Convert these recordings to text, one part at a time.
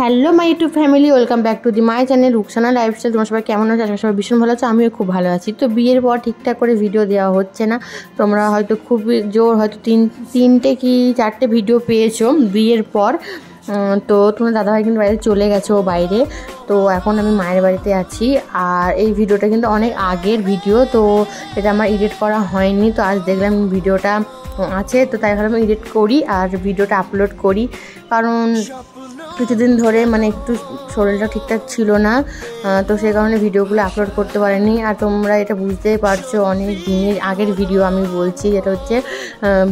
Hello my YouTube family, welcome back to the my channel Rukhsana lifestyle. তোমার সবাই কেমন আছে? সবাই ভীষণ ভালো আছে, আমিও খুব ভালো আছি। তো বিয়ের পর ঠিকঠাক করে ভিডিও দেওয়া হচ্ছে না। তোমরা হয়তো খুব জোর হয়তো তিনটে কি চারটে ভিডিও পেয়েছো বিয়ের পর। তো তোমার দাদাভাই কিন্তু বাইরে চলে গেছে, ও বাইরে। তো এখন আমি মায়ের বাড়িতে আছি। আর এই ভিডিওটা কিন্তু অনেক আগের ভিডিও, তো এটা আমার এডিট করা হয়নি। তো আজ দেখলাম ভিডিওটা আছে, তো তাই ভাবলাম এডিট করি আর ভিডিওটা আপলোড করি। কারণ কিছুদিন ধরে মানে একটু শরীরটা ঠিকঠাক ছিল না, তো সেই কারণে ভিডিওগুলো আপলোড করতে পারিনি। আর তোমরা এটা বুঝতেই পারছো, অনেক দিনের আগের ভিডিও আমি বলছি। এটা হচ্ছে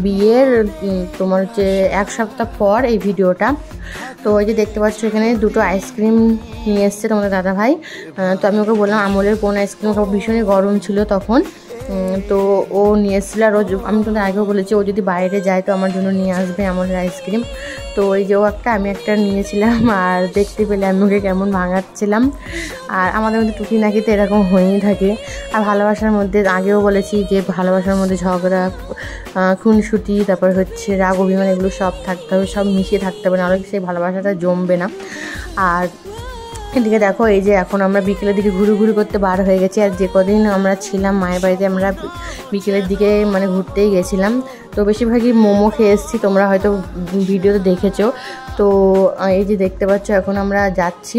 বিয়ের তোমার হচ্ছে 1 সপ্তাহ পর এই ভিডিওটা। তো এই যে দেখতে পাচ্ছ এখানে দুটো আইসক্রিম নিয়ে এসছে তোমাদের দাদাভাই। তো আমি ওকে বললাম আমলের কোন আইসক্রিম, ভীষণই গরম ছিল তখন। তো ও নিয়ে এসেছিল। আর আমি তোমাদের আগেও বলেছি, ও যদি বাইরে যায় তো আমার জন্য নিয়ে আসবে আমলের আইসক্রিম। তো এই যে ও একটা, আমি একটা নিয়েছিলাম। আর দেখতে পেলে আমি ওকে কেমন ভাঙাচ্ছিলাম। আর আমাদের মধ্যে টুকি নাকি তো এরকম হয়েই থাকে। আর ভালোবাসার মধ্যে আগেও বলেছি যে ভালোবাসার মধ্যে ঝগড়া, খুনসুটি, তারপর হচ্ছে রাগ, অভিমান, এগুলো সব থাকতে হবে, সব মিশিয়ে থাকতে হবে, নাহলে সেই ভালোবাসাটা জমবে না। আর এদিকে দেখো, এই যে এখন আমরা বিকেলের দিকে ঘুরু করতে বার হয়ে গেছি। আর যে কদিন আমরা ছিলাম মায়ের বাড়িতে, আমরা বিকেলের দিকে মানে ঘুরতেই গেছিলাম। তো বেশিরভাগই মোমো খেয়ে এসেছি, তোমরা হয়তো ভিডিওতে দেখেছো। তো এই যে দেখতে পাচ্ছ এখন আমরা যাচ্ছি,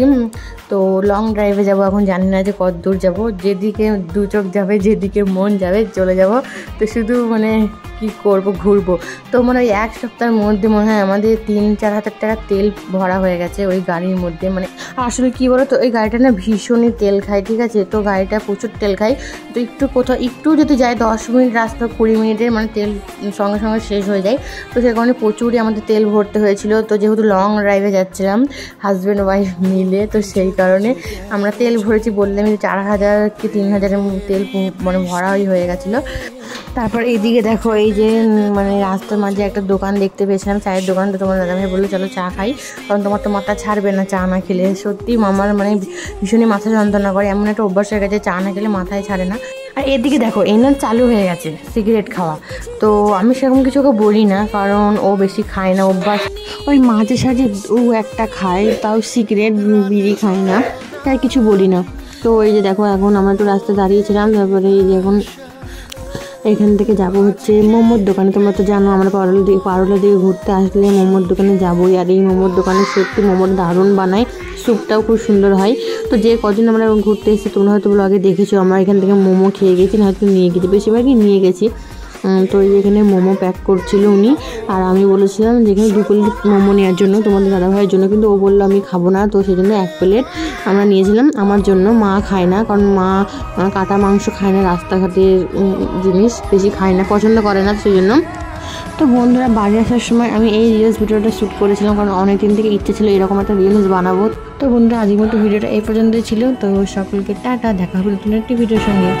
তো লং ড্রাইভে যাব। এখন জানি না যে কত দূর যাবো, যেদিকে দু চোখ যাবে, যেদিকে মন যাবে চলে যাব। তো শুধু মানে কী করবো, ঘুরবো। তো মানে ওই 1 সপ্তাহের মধ্যে মনে হয় আমাদের 3-4 হাজার টাকা তেল ভরা হয়ে গেছে ওই গাড়ির মধ্যে। মানে আসলে কী বলো তো, ওই গাড়িটা না ভীষণই তেল খায়, ঠিক আছে? তো গাড়িটা প্রচুর তেল খায়। তো একটু যদি যায় 10 মিনিট রাস্তা, 20 মিনিটের মানে তেল সঙ্গে সঙ্গে শেষ হয়ে যায়। তো সে কারণে প্রচুরই আমাদের তেল ভরতে হয়েছিল। তো যেহেতু লং ড্রাইভে যাচ্ছিলাম হাজব্যান্ড ওয়াইফ মিলে, তো সেই কারণে আমরা তেল ভরেছি বললাম 4000 কি 3000 তেল মানে ভরাই হয়ে গেছিলো। তারপর এইদিকে দেখো, এই যে মানে রাস্তার মাঝে একটা দোকান দেখতে পেয়েছিলাম, চায়ের দোকানটা। তোমার দাদাভাই বললো চলো চা খাই, কারণ তোমার তো মাথা ছাড়বে না চা না খেলে। সত্যি মামার মানে ভীষণই মাথা যন্ত্রণা করে, এমন একটা অভ্যাস হয়ে গেছে, চা না খেলে মাথায় ছাড়ে না। আর এদিকে দেখো এনার চালু হয়ে গেছে সিগারেট খাওয়া। তো আমি সেরকম কিছু ওকে বলি না, কারণ ও বেশি খায় না, অভ্যাস। ওই মাঝে সাঝে ও একটা খায়, তাও সিগারেট, বিড়ি খায় না, তাই কিছু বলি না। তো এই যে দেখো এখন আমরা একটু রাস্তায় দাঁড়িয়েছিলাম। তারপরে এই যে এখন এখান থেকে যাব হচ্ছে মোমোর দোকানে। তোমরা তো জানো আমরা পারোলের দিকে ঘুরতে আসলে মোমোর দোকানে যাবোই। আর এই মোমোর দোকানে সত্যি মোমোর দারুণ বানায়, স্যুপটাও খুব সুন্দর হয়। তো যে কদিন আমরা ঘুরতে এসেছি তোমরা হয়তো ব্লগে দেখেছো, আমরা এখান থেকে মোমো খেয়ে গেছি, হয়তো নিয়ে গেছি, বেশিরভাগই নিয়ে গেছি। তো এখানে মোমো প্যাক করছিল উনি। আর আমি বলেছিলাম যে এখানে 2 প্লেট মোমো নেওয়ার জন্য তোমাদের দাদাভাইয়ের জন্য, কিন্তু ও বললো আমি খাবো না। তো সেই জন্য 1 প্লেট আমরা নিয়েছিলাম আমার জন্য। মা খায় না, কারণ মা কাটা মাংস খায় না, রাস্তাঘাটের জিনিস বেশি খায় না, পছন্দ করে না, সেই জন্য। তো বন্ধুরা বাড়ি আসার সময় আমি এই রিলস ভিডিওটা শ্যুট করেছিলাম, কারণ অনেক দিন থেকে ইচ্ছে ছিল এরকম একটা রিলস বানাবো। তো বন্ধুরা আজকের মতো ভিডিওটা এই পর্যন্তই ছিল। তো সকলকে টাটা, দেখা হবে নতুন একটি ভিডিওর সঙ্গে।